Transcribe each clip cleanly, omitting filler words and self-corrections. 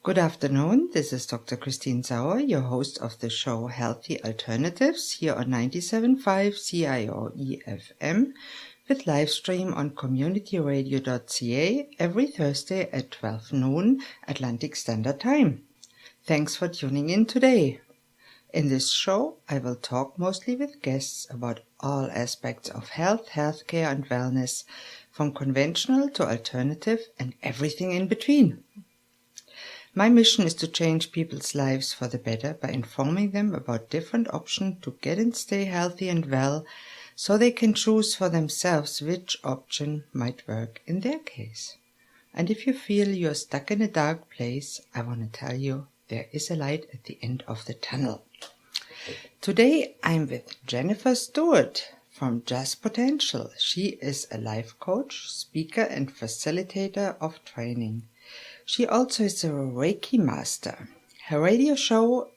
Good afternoon. This is Dr. Christine Sauer, your host of the show Healthy Alternatives here on 97.5 CIOE FM with live stream on communityradio.ca every Thursday at 12 noon Atlantic Standard Time. Thanks for tuning in today. In this show, I will talk mostly with guests about all aspects of health, healthcare, and wellness, from conventional to alternative and everything in between. My mission is to change people's lives for the better by informing them about different options to get and stay healthy and well, so they can choose for themselves which option might work in their case. And if you feel you're stuck in a dark place, I want to tell you there is a light at the end of the tunnel. Today I'm with Jennifer Stewart from Just Potential. She is a life coach, speaker, and facilitator of training. She also is a Reiki Master. Her radio show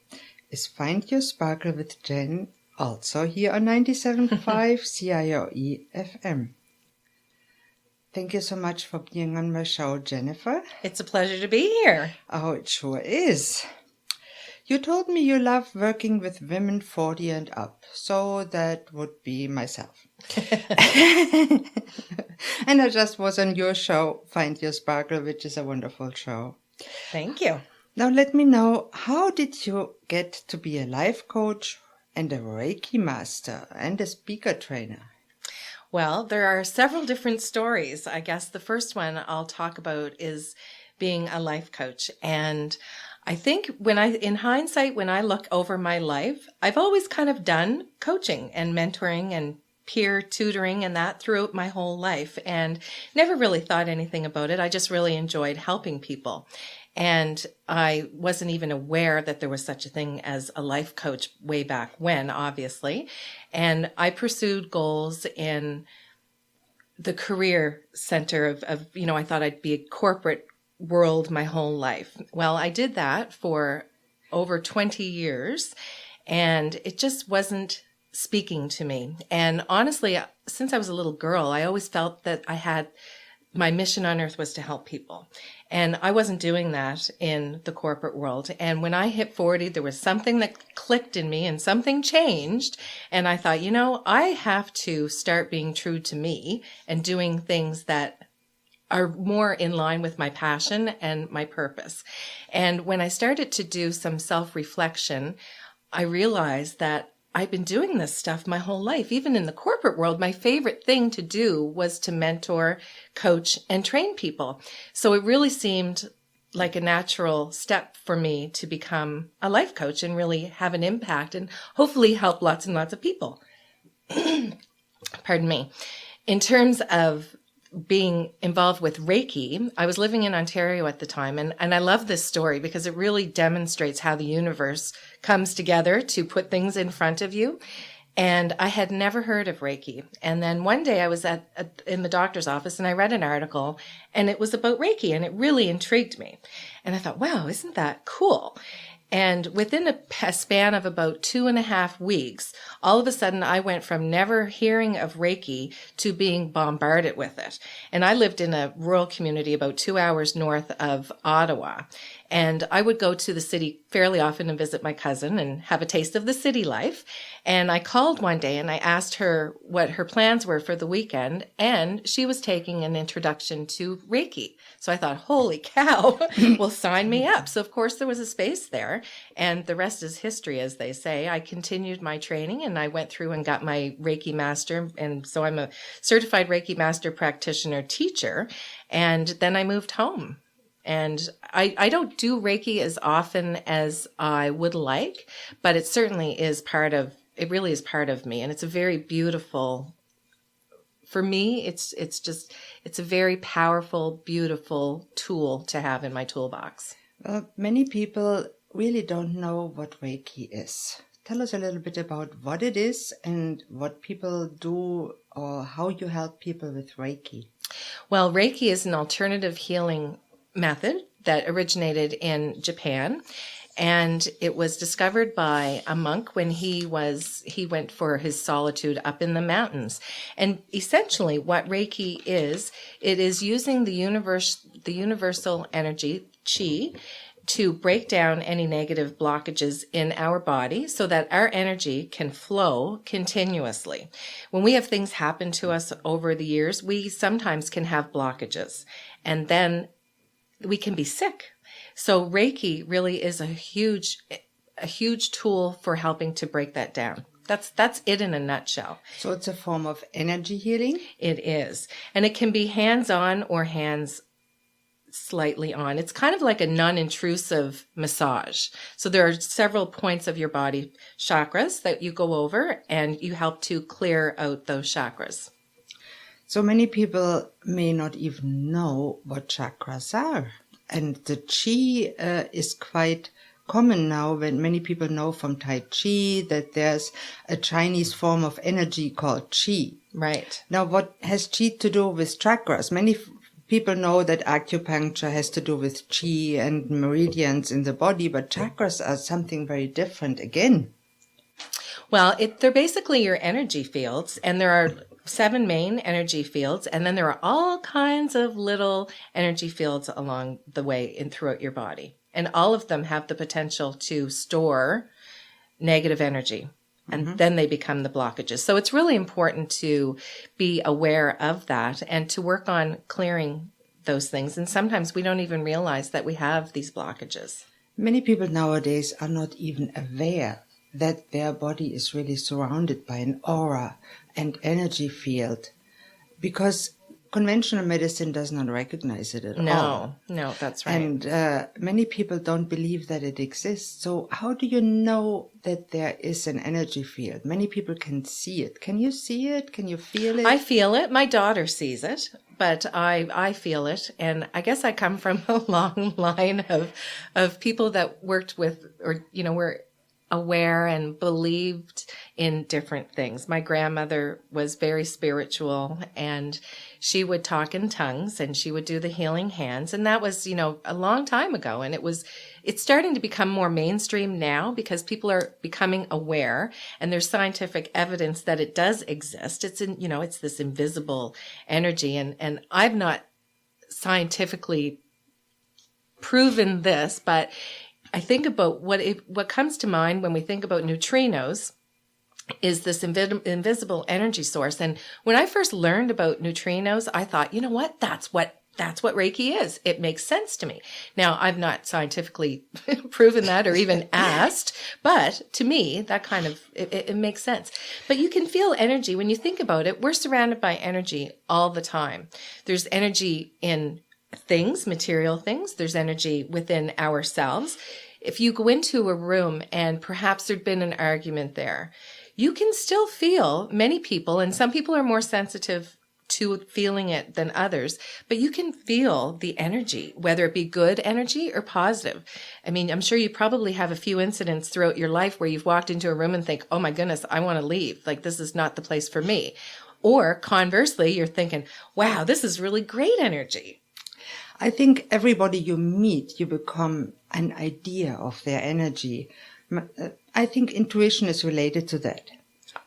is Find Your Sparkle with Jen, also here on 97.5 CIOE FM. Thank you so much for being on my show, Jennifer. It's a pleasure to be here. Oh, it sure is. You told me you love working with women 40 and up, so that would be myself. And I just was on your show, Find Your Sparkle, which is a wonderful show. Thank you. Now let me know, how did you get to be a life coach and a Reiki Master and a speaker trainer? Well, there are several different stories. I guess the first one I'll talk about is being a life coach. And I think in hindsight, when I look over my life, I've always kind of done coaching and mentoring and peer tutoring and that throughout my whole life, and never really thought anything about it. I just really enjoyed helping people. And I wasn't even aware that there was such a thing as a life coach way back when, obviously. And I pursued goals in the career center of I thought I'd be a corporate world my whole life. Well, I did that for over 20 years, and it just wasn't speaking to me. And honestly, since I was a little girl, I always felt that my mission on earth was to help people. And I wasn't doing that in the corporate world. And when I hit 40, there was something that clicked in me and something changed. And I thought, I have to start being true to me and doing things that are more in line with my passion and my purpose. And when I started to do some self-reflection, I realized that I've been doing this stuff my whole life. Even in the corporate world, my favorite thing to do was to mentor, coach, and train people. So it really seemed like a natural step for me to become a life coach and really have an impact and hopefully help lots and lots of people. Pardon me. In terms of being involved with Reiki, I was living in Ontario at the time, and I love this story because it really demonstrates how the universe comes together to put things in front of you. And I had never heard of Reiki. And then one day I was in the doctor's office and I read an article, and it was about Reiki, and it really intrigued me. And I thought, wow, isn't that cool? And within a span of about 2.5 weeks, all of a sudden I went from never hearing of Reiki to being bombarded with it. And I lived in a rural community about 2 hours north of Ottawa. And I would go to the city fairly often and visit my cousin and have a taste of the city life. And I called one day and I asked her what her plans were for the weekend. And she was taking an introduction to Reiki. So I thought, holy cow, well, sign me up. So of course there was a space there. And the rest is history, as they say. I continued my training and I went through and got my Reiki Master. And so I'm a certified Reiki Master practitioner teacher. And then I moved home. And I don't do Reiki as often as I would like, but it certainly is it really is part of me. And it's a very beautiful, for me, it's a very powerful, beautiful tool to have in my toolbox. Well, many people really don't know what Reiki is. Tell us a little bit about what it is and what people do, or how you help people with Reiki. Well, Reiki is an alternative healing method that originated in Japan, and it was discovered by a monk when he went for his solitude up in the mountains. And essentially what Reiki is, it is using the universal energy, chi, to break down any negative blockages in our body so that our energy can flow continuously. When we have things happen to us over the years, we sometimes can have blockages, and then we can be sick. So Reiki really is a huge tool for helping to break that down. That's it in a nutshell. So it's a form of energy healing? It is. And it can be hands-on or hands slightly on. It's kind of like a non-intrusive massage. So there are several points of your body chakras that you go over, and you help to clear out those chakras. So many people may not even know what chakras are. And the chi is quite common now, when many people know from Tai Chi that there's a Chinese form of energy called chi. Right. Now, what has chi to do with chakras? Many people know that acupuncture has to do with chi and meridians in the body, but chakras are something very different again. Well, they're basically your energy fields, and there are 7 main energy fields, and then there are all kinds of little energy fields along the way and throughout your body. And all of them have the potential to store negative energy, and then they become the blockages. So it's really important to be aware of that and to work on clearing those things. And sometimes we don't even realize that we have these blockages. Many people nowadays are not even aware that their body is really surrounded by an aura and energy field, because conventional medicine does not recognize it at all. No, that's right. And many people don't believe that it exists. So how do you know that there is an energy field? Many people can see it. Can you see it? Can you feel it? I feel it. My daughter sees it, but I feel it. And I guess I come from a long line of people that worked with, or, were aware and believed in different things. My grandmother was very spiritual, and she would talk in tongues, and she would do the healing hands. And that was, a long time ago. And it's starting to become more mainstream now because people are becoming aware, and there's scientific evidence that it does exist. It's this invisible energy. And I've not scientifically proven this, but I think about what comes to mind when we think about neutrinos is this invisible energy source. And when I first learned about neutrinos, I thought, you know what? That's what Reiki is. It makes sense to me. Now, I've not scientifically proven that or even asked, but to me, that kind of, it makes sense. But you can feel energy. When you think about it, we're surrounded by energy all the time. There's energy in things, material things. There's energy within ourselves. If you go into a room and perhaps there'd been an argument there, you can still feel, many people, and some people are more sensitive to feeling it than others, but you can feel the energy, whether it be good energy or positive. I mean, I'm sure you probably have a few incidents throughout your life where you've walked into a room and think, oh my goodness, I want to leave. Like, this is not the place for me. Or conversely, you're thinking, wow, this is really great energy. I think everybody you meet, you become an idea of their energy. I think intuition is related to that.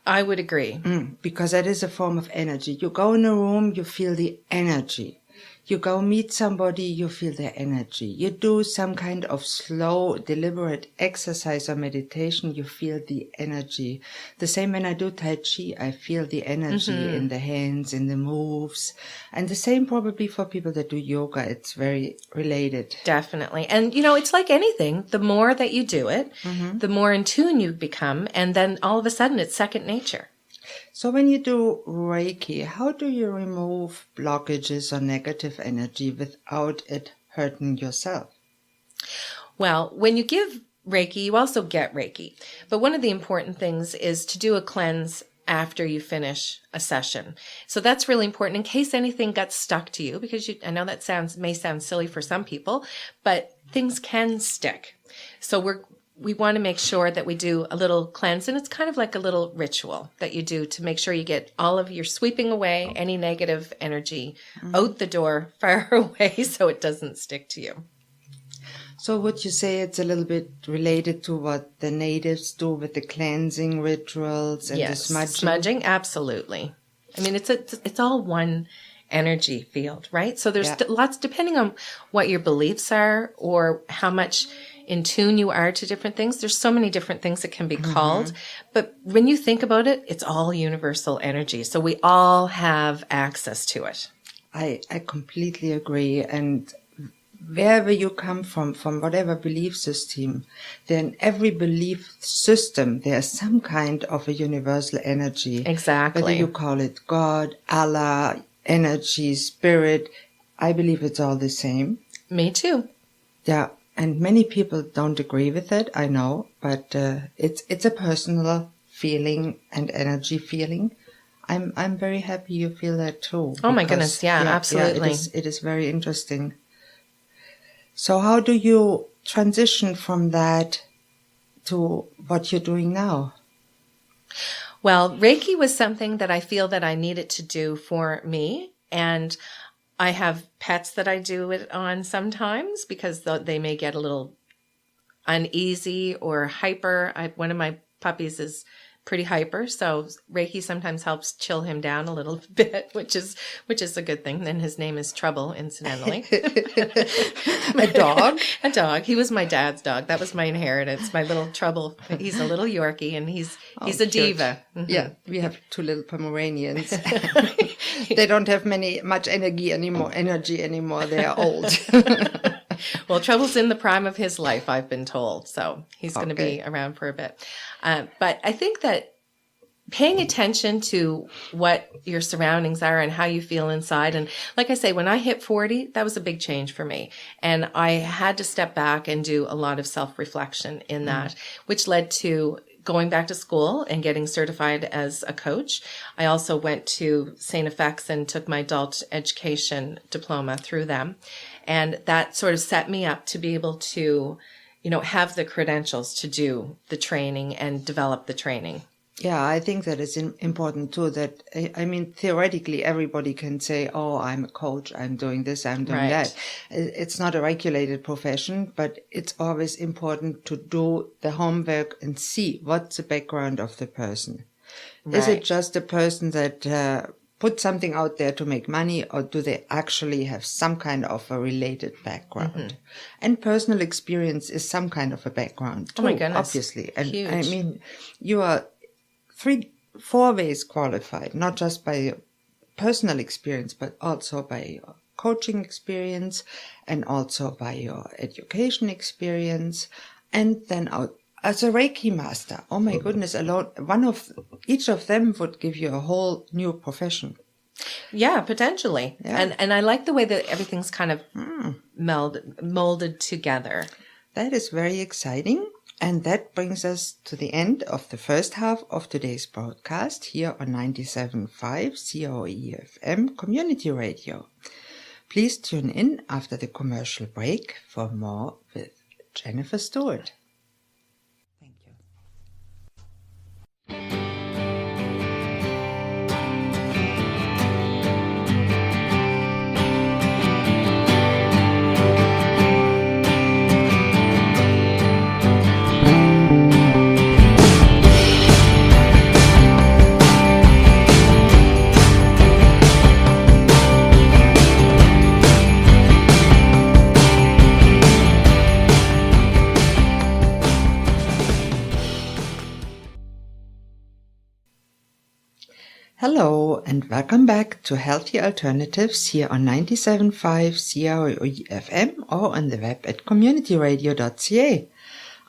I would agree. Because that is a form of energy. You go in a room, you feel the energy. You go meet somebody, you feel their energy. You do some kind of slow, deliberate exercise or meditation, you feel the energy. The same when I do Tai Chi, I feel the energy in the hands, in the moves. And the same probably for people that do yoga. It's very related. Definitely. And, it's like anything. The more that you do it, the more in tune you become. And then all of a sudden, it's second nature. So when you do Reiki, how do you remove blockages or negative energy without it hurting yourself? Well, when you give Reiki, you also get Reiki. But one of the important things is to do a cleanse after you finish a session. So that's really important in case anything got stuck to you, because I know that may sound silly for some people, but things can stick. So we want to make sure that we do a little cleanse, and it's kind of like a little ritual that you do to make sure you get all of your sweeping away any negative energy out the door, far away, so it doesn't stick to you. So would you say it's a little bit related to what the natives do with the cleansing rituals and the smudging? Smudging, absolutely. I mean, it's all one energy field, right? So there's Yeah. lots, depending on what your beliefs are or how much in tune you are to different things. There's so many different things that can be called. But when you think about it, it's all universal energy. So we all have access to it. I completely agree. And wherever you come from whatever belief system, then every belief system, there's some kind of a universal energy. Exactly. Whether you call it God, Allah, energy, spirit, I believe it's all the same. Me too. Yeah. And many people don't agree with it, I know, but it's a personal feeling and energy feeling. I'm very happy you feel that too. Oh my goodness, yeah, absolutely. It is very interesting. So how do you transition from that to what you're doing now? Well, Reiki was something that I feel that I needed to do for me, and I have pets that I do it on sometimes because they may get a little uneasy or hyper. One of my puppies is pretty hyper, so Reiki sometimes helps chill him down a little bit, which is a good thing. Then his name is Trouble, incidentally. A dog? A dog. He was my dad's dog. That was my inheritance. My little Trouble. He's a little Yorkie, and he's a cute. diva. Mm-hmm. Yeah, we have 2 little Pomeranians. They don't have much energy anymore. They are old. Well, Trouble's in the prime of his life, I've been told, so he's going to be around for a bit. But I think that paying attention to what your surroundings are and how you feel inside. And like I say, when I hit 40, that was a big change for me. And I had to step back and do a lot of self-reflection in that, which led to going back to school and getting certified as a coach. I also went to St. FX and took my adult education diploma through them. And that sort of set me up to be able to, have the credentials to do the training and develop the training. Yeah, I think that it's important too that, theoretically everybody can say, oh, I'm a coach, I'm doing this, I'm doing that. It's not a regulated profession, but it's always important to do the homework and see what's the background of the person. Right. Is it just a person that put something out there to make money, or do they actually have some kind of a related background? Mm-hmm. And personal experience is some kind of a background too, oh my goodness. Obviously. And huge. You are 3-4 ways qualified, not just by your personal experience, but also by your coaching experience and also by your education experience. And then as a Reiki Master, oh my goodness, each of them would give you a whole new profession. Yeah, potentially. Yeah. And I like the way that everything's kind of molded together. That is very exciting. And that brings us to the end of the first half of today's broadcast here on 97.5 COE-FM Community Radio. Please tune in after the commercial break for more with Jennifer Stewart. Thank you. Hello and welcome back to Healthy Alternatives here on 97.5 COE-FM or on the web at communityradio.ca.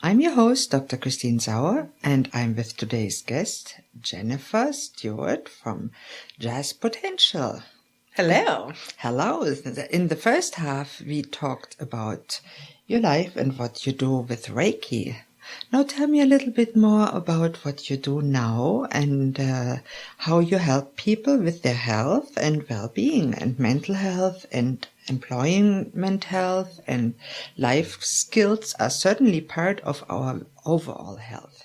I'm your host, Dr. Christine Sauer, and I'm with today's guest, Jennifer Stewart from Jazz Potential. Hello. Hello. In the first half, we talked about your life and what you do with Reiki. Now tell me a little bit more about what you do now and how you help people with their health and well-being and mental health and employment health and life skills are certainly part of our overall health.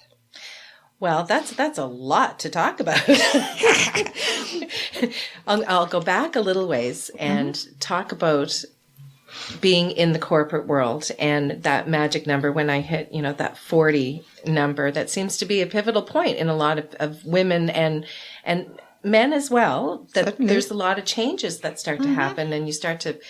Well, that's a lot to talk about. I'll go back a little ways and talk about being in the corporate world and that magic number when I hit, that 40 number, that seems to be a pivotal point in a lot of women and men as well, that Certainly. there's a lot of changes that start to happen, and you start to,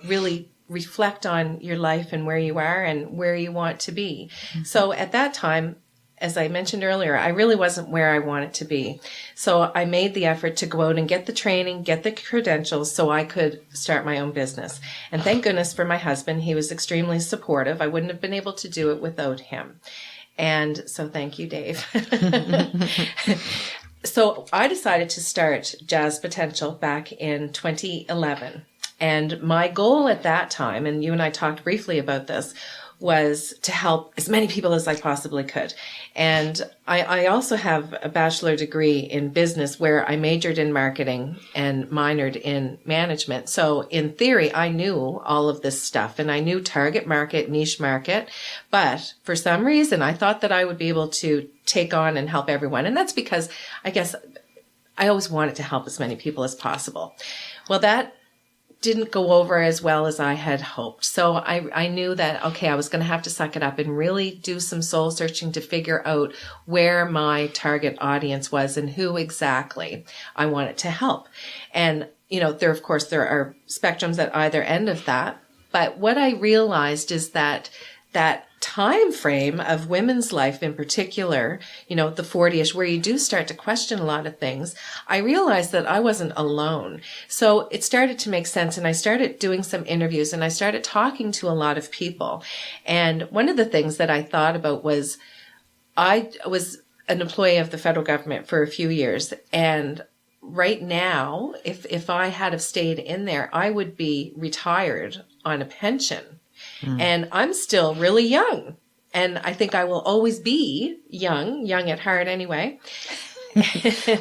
really reflect on your life and where you are and where you want to be. So at that time, as I mentioned earlier, I really wasn't where I wanted to be. So I made the effort to go out and get the training, get the credentials so I could start my own business. And thank goodness for my husband. He was extremely supportive. I wouldn't have been able to do it without him. And so thank you, Dave. So I decided to start Jazz Potential back in 2011. And my goal at that time, and you and I talked briefly about this, was to help as many people as I possibly could. And I also have a bachelor degree in business where I majored in marketing and minored in management. So in theory, I knew all of this stuff, and I knew target market, niche market. But for some reason, I thought that I would be able to take on and help everyone. And that's because I guess I always wanted to help as many people as possible. Well, that didn't go over as well as I had hoped. So I knew that, okay, I was going to have to suck it up and really do some soul searching to figure out where my target audience was and who exactly I wanted to help. And, there are spectrums at either end of that. But what I realized is that time frame of women's life in particular, the 40ish, where you do start to question a lot of things, I realized that I wasn't alone. So it started to make sense, and I started doing some interviews, and I started talking to a lot of people. And one of the things that I thought about was I was an employee of the federal government for a few years, and right now, if I had have stayed in there, I would be retired on a pension. And I'm still really young. And I think I will always be young at heart anyway.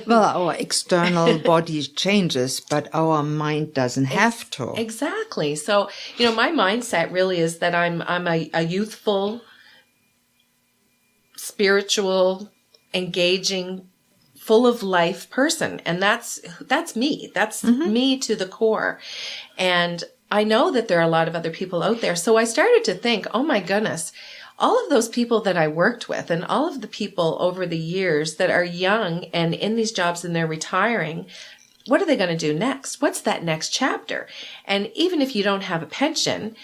Well, our external body changes, but our mind doesn't have to. Exactly. So, my mindset really is that I'm a youthful, spiritual, engaging, full of life person. And that's me. That's me to the core. And I know that there are a lot of other people out there. So I started to think, oh my goodness, all of those people that I worked with and all of the people over the years that are young and in these jobs and they're retiring, what are they going to do next? What's that next chapter? And even if you don't have a pension,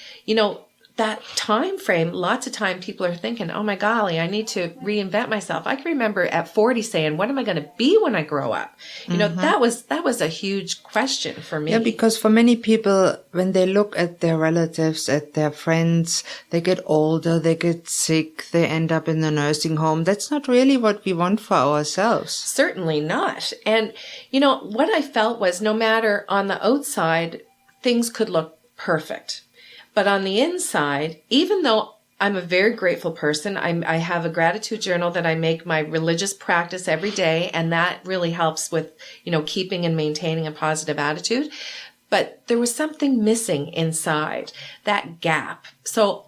that time frame, lots of time people are thinking, oh my golly, I need to reinvent myself. I can remember at 40 saying, what am I going to be when I grow up? That was a huge question for me. Yeah, because for many people, when they look at their relatives, at their friends, they get older, they get sick, they end up in the nursing home. That's not really what we want for ourselves. Certainly not. And, what I felt was no matter on the outside, things could look perfect. But on the inside, even though I'm a very grateful person, I have a gratitude journal that I make my religious practice every day, and that really helps with, keeping and maintaining a positive attitude. But there was something missing inside, that gap. So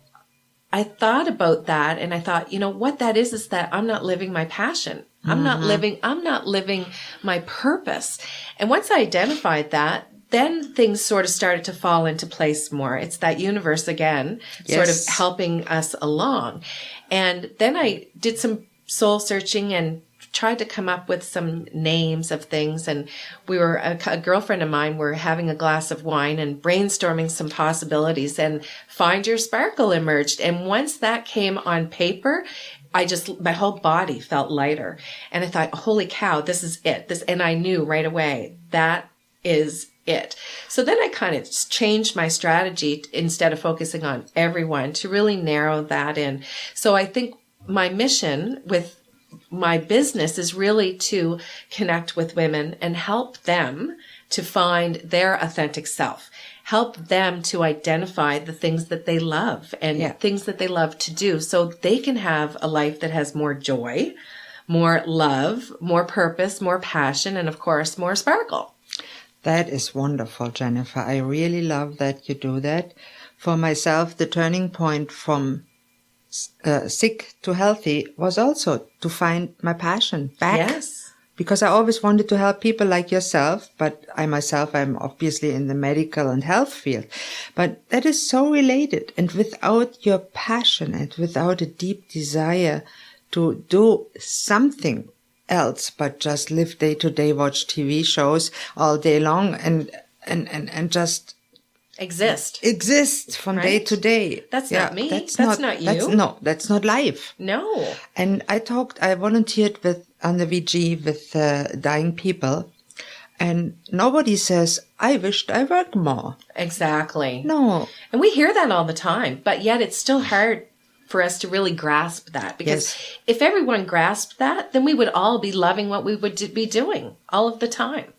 I thought about that, and I thought, what that is that I'm not living my passion. I'm not living my purpose. And once I identified that, then things sort of started to fall into place more. It's that universe again, sort of helping us along. And then I did some soul searching and tried to come up with some names of things. And we were, a girlfriend of mine were having a glass of wine and brainstorming some possibilities, and Find Your Sparkle emerged. And once that came on paper, my whole body felt lighter. And I thought, holy cow, this is it. And I knew right away that is it. So then I kind of changed my strategy instead of focusing on everyone to really narrow that in. So I think my mission with my business is really to connect with women and help them to find their authentic self, help them to identify the things that they love and things that they love to do so they can have a life that has more joy, more love, more purpose, more passion, and of course, more sparkle. That is wonderful, Jennifer. I really love that you do that. For myself, the turning point from sick to healthy was also to find my passion back. Yes. Because I always wanted to help people like yourself, but I'm obviously in the medical and health field. But that is so related. And without your passion and without a deep desire to do something else but just live day to day, watch TV shows all day long and just exist from day to day. That's not me. That's not you. That's not life. No. And I volunteered on the VG with dying people, and nobody says, I wished I worked more. Exactly. No. And we hear that all the time, but yet it's still hard for us to really grasp that, because if everyone grasped that, then we would all be loving what we would be doing all of the time.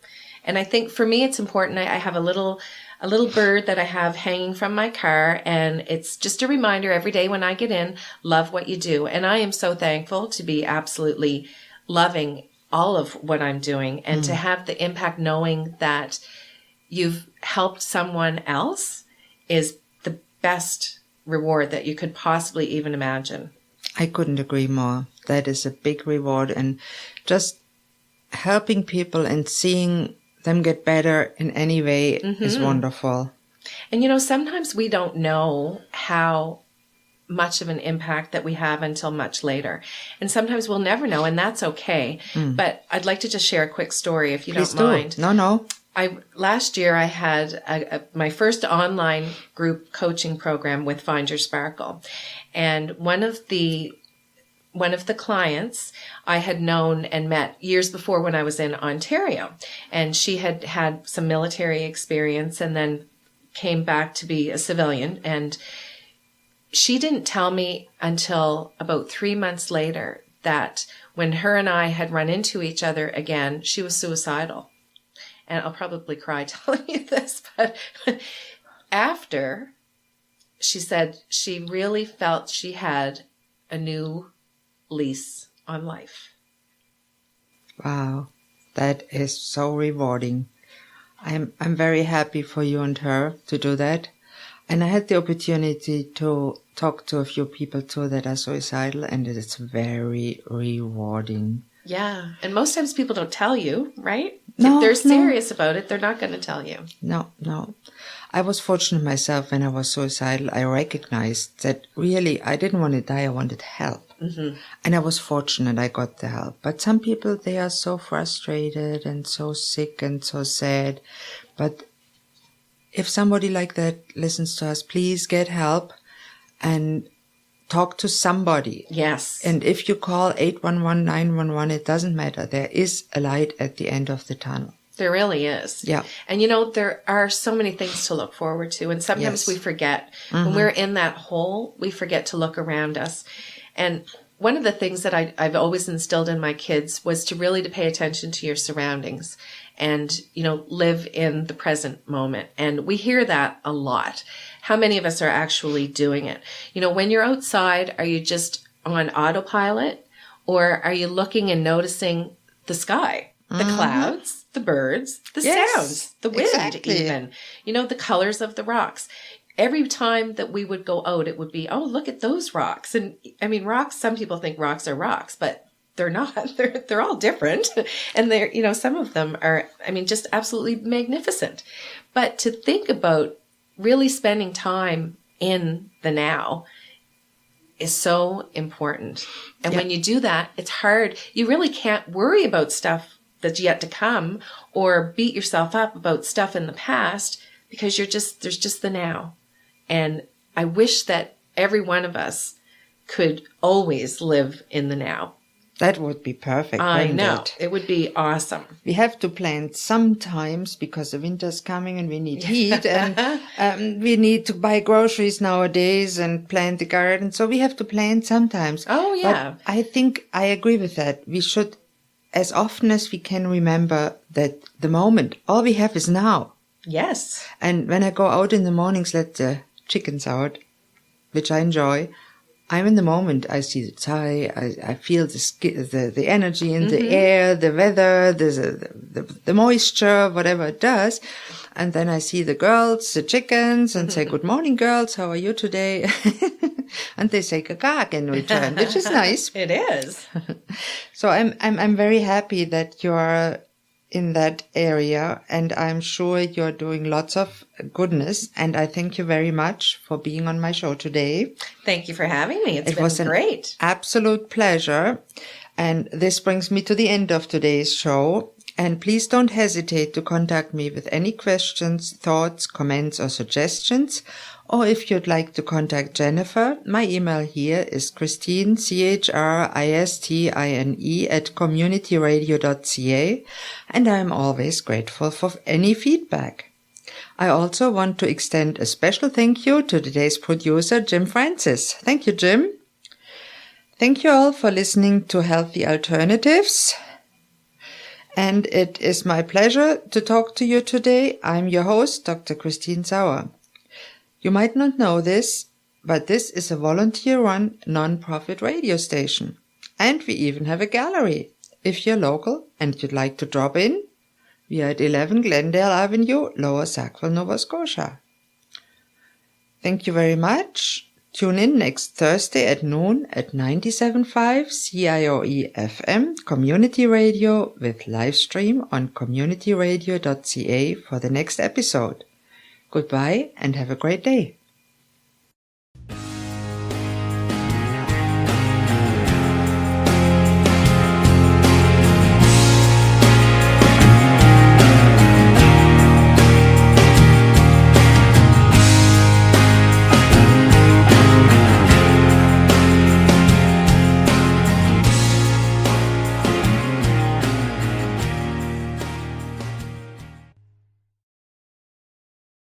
And I think for me, it's important. I have a little bird that I have hanging from my car, and it's just a reminder every day when I get in, love what you do. And I am so thankful to be absolutely loving all of what I'm doing, and to have the impact knowing that you've helped someone else is the best reward that you could possibly even imagine. I couldn't agree more. That is a big reward, and just helping people and seeing them get better in any way is wonderful. And sometimes we don't know how much of an impact that we have until much later. And sometimes we'll never know, and that's okay. But I'd like to just share a quick story, if you don't mind. No. Last year I had my first online group coaching program with Find Your Sparkle. And one of the clients I had known and met years before when I was in Ontario. And she had had some military experience and then came back to be a civilian. And she didn't tell me until about 3 months later that when her and I had run into each other again, she was suicidal. And I'll probably cry telling you this, but after, she said she really felt she had a new lease on life. Wow, that is so rewarding. I'm very happy for you and her to do that. And I had the opportunity to talk to a few people too that are suicidal, and it is very rewarding. Yeah. And most times people don't tell you, right? No, if they're serious about it, they're not going to tell you. No. I was fortunate myself when I was suicidal. I recognized that really I didn't want to die. I wanted help. And I was fortunate I got the help. But some people, they are so frustrated and so sick and so sad. But if somebody like that listens to us, please get help and talk to somebody. Yes. And if you call 811, 911, it doesn't matter. There is a light at the end of the tunnel. There really is. Yeah. And there are so many things to look forward to. And sometimes we forget. When we're in that hole, we forget to look around us. And one of the things that I've always instilled in my kids was to really to pay attention to your surroundings and, live in the present moment. And we hear that a lot. How many of us are actually doing it? When you're outside, are you just on autopilot, or are you looking and noticing the sky, the clouds, the birds, the sounds, the wind, even, the colors of the rocks? Every time that we would go out, it would be, oh, look at those rocks. And rocks, some people think rocks are rocks, but they're not. They're all different. And they're, some of them are, just absolutely magnificent. But to think about really spending time in the now is so important. And when you do that, it's hard. You really can't worry about stuff that's yet to come or beat yourself up about stuff in the past, because there's just the now. And I wish that every one of us could always live in the now. That would be perfect. I know. It would be awesome. We have to plan sometimes because the winter's coming and we need heat and we need to buy groceries nowadays and plant the garden. So we have to plan sometimes. Oh, yeah. But I think I agree with that. We should, as often as we can, remember that the moment, all we have is now. Yes. And when I go out in the mornings, let the chickens out, which I enjoy, I'm in the moment. I see the sky. I feel the energy in the air, the weather, the moisture, whatever it does. And then I see the girls, the chickens, and say, "Good morning, girls. How are you today?" And they say "gagag" in return, which is nice. It is. So I'm very happy that you're in that area, and I'm sure you're doing lots of goodness, and I thank you very much for being on my show today. Thank you for having me. It was great. Absolute pleasure. And this brings me to the end of today's show. And please don't hesitate to contact me with any questions, thoughts, comments, or suggestions. Or if you'd like to contact Jennifer, my email here is Christine, CHRISTINE @communityradio.ca, and I'm always grateful for any feedback. I also want to extend a special thank you to today's producer, Jim Francis. Thank you, Jim. Thank you all for listening to Healthy Alternatives. And it is my pleasure to talk to you today. I'm your host, Dr. Christine Sauer. You might not know this, but this is a volunteer-run, non-profit radio station. And we even have a gallery. If you're local and you'd like to drop in, we are at 11 Glendale Avenue, Lower Sackville, Nova Scotia. Thank you very much. Tune in next Thursday at noon at 97.5 CIOE FM Community Radio with live stream on communityradio.ca for the next episode. Goodbye and have a great day.